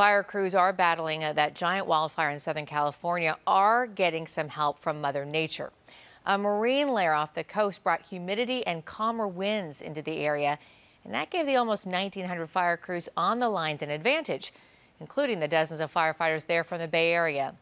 Fire crews are battling that giant wildfire in Southern California are getting some help from Mother Nature. A marine layer off the coast brought humidity and calmer winds into the area, and that gave the almost 1,900 fire crews on the lines an advantage, including the dozens of firefighters there from the Bay Area.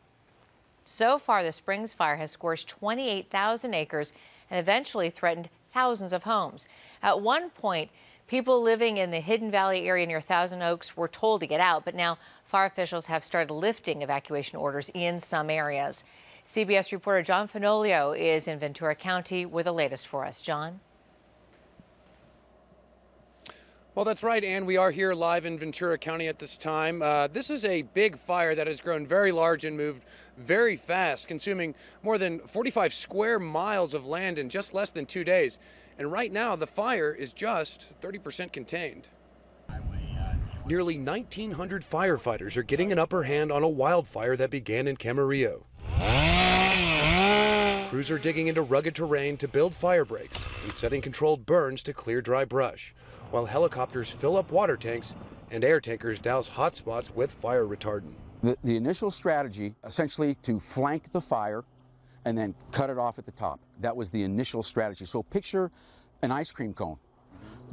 So far, the Springs fire has scorched 28,000 acres and eventually threatened thousands of homes. At one point, people living in the Hidden Valley area near Thousand Oaks were told to get out, but now fire officials have started lifting evacuation orders in some areas. CBS reporter John Fenoglio is in Ventura County with the latest for us. John? Well, that's right, Ann. We are here live in Ventura County at this time. This is a big fire that has grown very large and moved very fast, consuming more than 45 square miles of land in just less than 2 days. And right now, the fire is just 30% contained. Nearly 1,900 firefighters are getting an upper hand on a wildfire that began in Camarillo. Crews are digging into rugged terrain to build fire breaks and setting controlled burns to clear dry brush, while helicopters fill up water tanks and air tankers douse hot spots with fire retardant. The initial strategy, essentially to flank the fire and then cut it off at the top. That was the initial strategy. So picture an ice cream cone.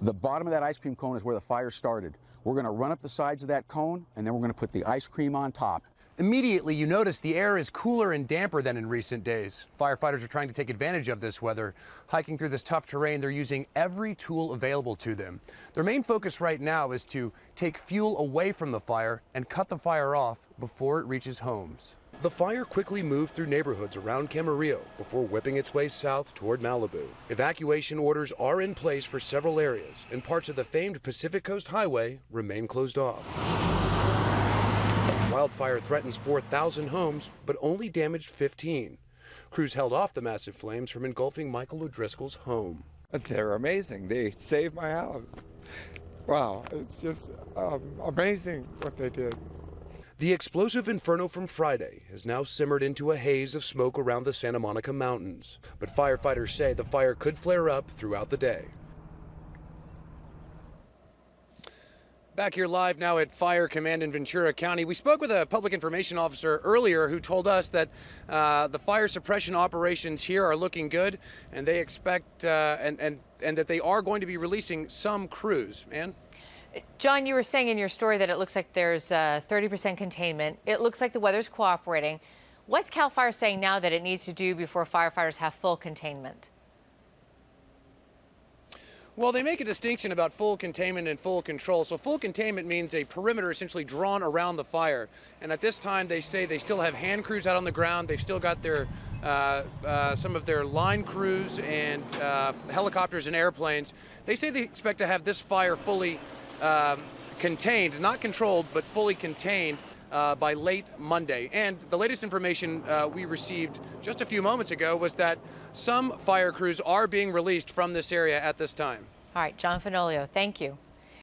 The bottom of that ice cream cone is where the fire started. We're going to run up the sides of that cone, and then we're going to put the ice cream on top. Immediately, you notice the air is cooler and damper than in recent days. Firefighters are trying to take advantage of this weather. Hiking through this tough terrain, they're using every tool available to them. Their main focus right now is to take fuel away from the fire and cut the fire off before it reaches homes. The fire quickly moved through neighborhoods around Camarillo before whipping its way south toward Malibu. Evacuation orders are in place for several areas, and parts of the famed Pacific Coast Highway remain closed off. Wildfire threatens 4,000 homes, but only damaged 15. Crews held off the massive flames from engulfing Michael O'Driscoll's home. They're amazing. They saved my house. Wow, it's just amazing what they did. The explosive inferno from Friday has now simmered into a haze of smoke around the Santa Monica Mountains, but firefighters say the fire could flare up throughout the day. Back here live now at Fire Command in Ventura County. We spoke with a public information officer earlier who told us that the fire suppression operations here are looking good, and they expect and that they are going to be releasing some crews. Ann? John, you were saying in your story that it looks like there's 30% containment. It looks like the weather's cooperating. What's CAL FIRE saying now that it needs to do before firefighters have full containment? Well, they make a distinction about full containment and full control. So full containment means a perimeter essentially drawn around the fire. And at this time, they say they still have hand crews out on the ground. They've still got their some of their line crews and helicopters and airplanes. They say they expect to have this fire fully contained, not controlled, but fully contained by late Monday. And the latest information we received just a few moments ago was that some fire crews are being released from this area at this time. All right, John Fenoglio, thank you.